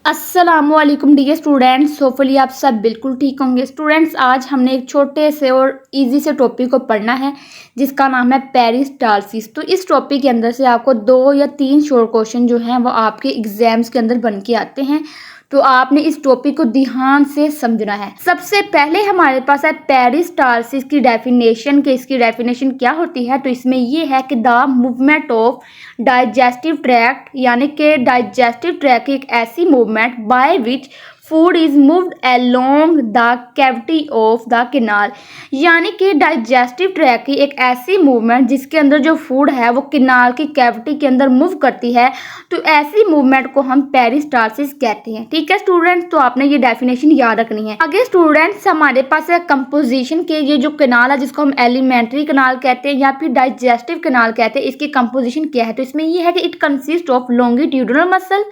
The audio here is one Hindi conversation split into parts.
अस्सलामुअलैकुम डियर स्टूडेंट्स, होपफुली आप सब बिल्कुल ठीक होंगे। स्टूडेंट्स, आज हमने एक छोटे से और इजी से टॉपिक को पढ़ना है जिसका नाम है पेरिस्टाल्सिस। तो इस टॉपिक के अंदर से आपको 2 या 3 शॉर्ट क्वेश्चन जो हैं वो आपके एग्जाम्स के अंदर बन के आते हैं। तो आपने इस टॉपिक को ध्यान से समझना है। सबसे पहले हमारे पास है पेरिस्टाल्सिस की डेफिनेशन कि इसकी डेफिनेशन क्या होती है। तो इसमें ये है कि the movement of digestive tract, यानी कि डाइजेस्टिव ट्रैक्ट एक ऐसी movement by which food is moved along the cavity of the canal, यानी कि डाइजेस्टिव ट्रैक्ट की एक ऐसी मूवमेंट जिसके अंदर जो फूड है वो कैनाल की कैविटी के अंदर मूव करती है। तो ऐसी मूवमेंट को हम पेरिस्टाल्सिस कहते हैं। ठीक है स्टूडेंट्स, तो आपने ये डेफिनेशन याद रखनी है। आगे स्टूडेंट्स, हमारे पास है कंपोजिशन के ये जो कैनाल है जिसको हम एलिमेंट्री कैनाल कहते हैं या फिर डाइजेस्टिव कैनाल कहते हैं, इसकी कंपोजिशन क्या है। तो इसमें ये है कि it consist of longitudinal muscle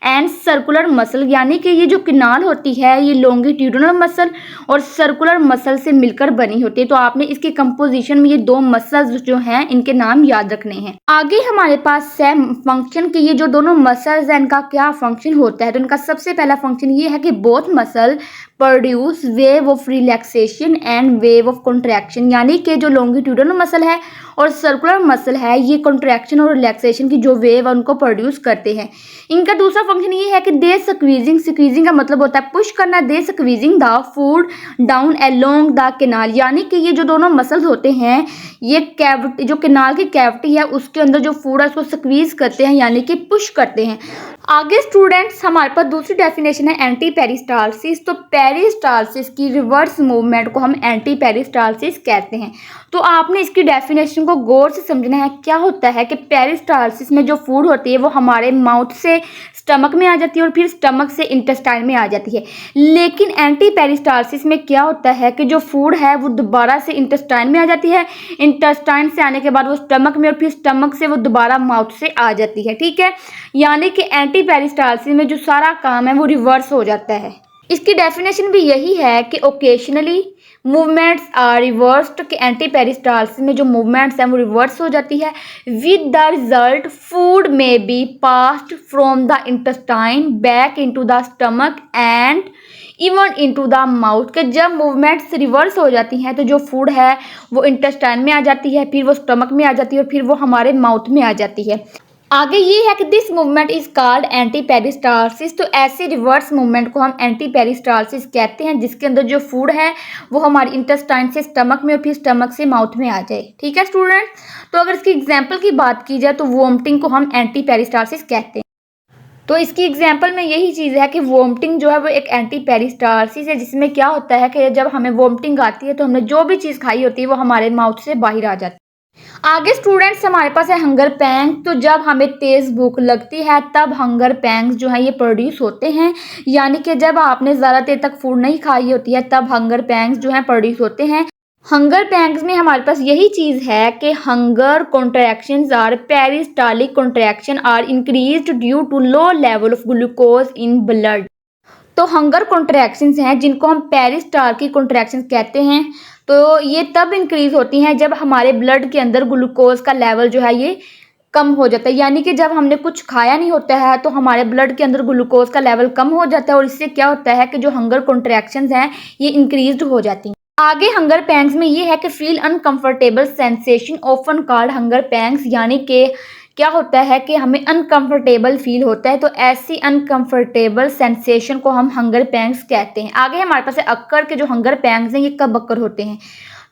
and circular muscle, यानी कि ये जो कैनाल होती है ये लॉन्गिट्यूडिनल मसल और सर्कुलर मसल से मिलकर बनी होती है। तो आपने इसके कंपोजिशन में ये 2 मसल्स जो हैं इनके नाम याद रखने हैं। आगे हमारे पास है फंक्शन के ये जो दोनों मसल्स हैं इनका क्या फंक्शन होता है। तो इनका सबसे पहला फंक्शन ये है कि both muscle produce wave of relaxation and wave of contraction, यानी कि जो लॉन्गिट्यूडिनल मसल है और सर्कुलर मसल है ये कॉन्ट्रैक्शन और रिलैक्सेशन की जो वेव है उनको प्रोड्यूस करते हैं। इनका दूसरा फंक्शन ये है कि दे स्क्वीजिंग, स्क्वीजिंग का मतलब होता है पुश करना, they squeezing the food down along the canal, यानी कि ये जो दोनों मसल्स होते हैं ये कैविटी, जो कैनाल की कैविटी है उसके अंदर जो फूड है उसको स्क्वीज करते हैं, यानी कि पुश करते हैं। आगे स्टूडेंट्स, हमारे पास दूसरी डेफिनेशन है एंटी पेरिस्टाल्सिस। तो पेरिस्टाल्सिस की रिवर्स मूवमेंट को हम एंटी पेरिस्टाल्सिस कहते हैं। तो आपने इसकी डेफिनेशन को गौर से समझना है। क्या होता है कि पेरिस्टाल्सिस में जो फूड होती है वो हमारे माउथ से स्टमक में आ जाती है और फिर स्टमक से इंटेस्टाइन में आ जाती है। लेकिन एंटी पेरिस्टाल्सिस में क्या होता है कि जो फूड है वो दोबारा से इंटेस्टाइन में आ जाती है, इंटेस्टाइन से आने के बाद वो स्टमक में और फिर स्टमक से वो दोबारा माउथ से आ जाती है। ठीक है, यानी कि एंटी पेरिस्टाल्सिस में जो सारा काम है वो रिवर्स हो जाता है। इसकी डेफिनेशन भी यही है कि ओकेशनली मूवमेंट्स आर रिवर्स्ड, कि एंटी पेरिस्टाल्सिस में जो मूवमेंट्स हैं वो रिवर्स हो जाती है। विद द रिजल्ट फूड में be passed from the intestine back into the stomach and even into the mouth, के जब मूवमेंट्स रिवर्स हो जाती हैं तो जो फूड है वो इंटेस्टाइन में आ जाती है, फिर वो स्टमक में आ जाती है और फिर वो हमारे माउथ में आ जाती है। आगे ये है कि this movement is called anti peristalsis. तो ऐसी रिवर्स मूवमेंट को हम एंटी पेरिस्टाल्सिस कहते हैं जिसके अंदर जो फूड है वो हमारी इंटेस्टाइन से स्टमक में और फिर स्टमक से माउथ में आ जाए। ठीक है स्टूडेंट, तो अगर इसकी एग्जांपल की बात की जाए तो वोमिटिंग को हम एंटी पेरिस्टाल्सिस कहते हैं। तो इसकी एग्जांपल में यही चीज़ है कि वोमिटिंग जो है वो एक एंटी पेरिस्टाल्सिस है, जिसमें क्या होता है कि जब हमें वोमिटिंग आती है तो हमने जो भी चीज़ खाई होती है वो हमारे माउथ से बाहर आ जाती है। आगे स्टूडेंट्स, हमारे पास है हंगर पैंग। तो जब हमें तेज़ भूख लगती है तब हंगर पैंग्स जो है ये प्रोड्यूस होते हैं, यानी कि जब आपने ज़्यादा देर तक फूड नहीं खाई होती है तब हंगर पैंग्स जो है प्रोड्यूस होते हैं। हंगर पैंग्स में हमारे पास यही चीज़ है कि hunger contractions are peristaltic contraction are increased due to low level of glucose in blood. तो हंगर कॉन्ट्रैक्शंस हैं जिनको हम पेरिस्टालिक कॉन्ट्रैक्शंस कहते हैं। तो ये तब इंक्रीज होती हैं जब हमारे ब्लड के अंदर ग्लूकोज का लेवल जो है ये कम हो जाता है, यानी कि जब हमने कुछ खाया नहीं होता है तो हमारे ब्लड के अंदर ग्लूकोज का लेवल कम हो जाता है और इससे क्या होता है कि जो हंगर कॉन्ट्रैक्शंस हैं ये इंक्रीज्ड हो जाती हैं। आगे हंगर पैंग्स में ये है कि feel uncomfortable sensation often called hunger pangs, यानी कि क्या होता है कि हमें अनकंफर्टेबल फील होता है, तो ऐसी अनकंफर्टेबल सेंसेशन को हम हंगर पैंग्स कहते हैं। आगे हमारे पास है अक्कर के जो हंगर पैंग्स हैं ये कब अक्कर होते हैं।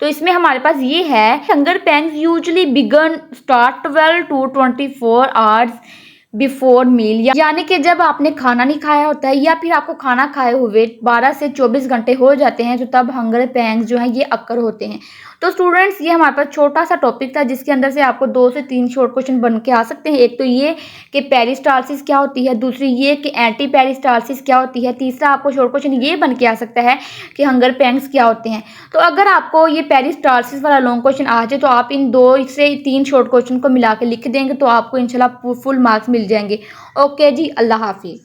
तो इसमें हमारे पास ये है hunger pangs usually begin start 12 to 24 hours before meal, यानी कि जब आपने खाना नहीं खाया होता है या फिर आपको खाना खाए हुए 12 से 24 घंटे हो जाते हैं तो तब हंगर पैंग्स जो है ये अक्कर होते हैं। तो स्टूडेंट्स, ये हमारे पास छोटा सा टॉपिक था जिसके अंदर से आपको 2 से 3 शॉर्ट क्वेश्चन बन के आ सकते हैं। एक तो ये कि पेरिस्टाल्सिस क्या होती है, दूसरी ये कि एंटी पेरिस्टाल्सिस क्या होती है, तीसरा आपको शॉर्ट क्वेश्चन ये बन के आ सकता है कि हंगर पैंग्स क्या होते हैं। तो अगर आपको ये पेरिस्टाल्सिस वाला लॉन्ग क्वेश्चन आ जाए तो आप इन 2 से 3 शॉर्ट क्वेश्चन को मिला के लिख देंगे तो आपको इंशाल्लाह फुल मार्क्स मिल जाएंगे। ओके जी, अल्लाह हाफिज़।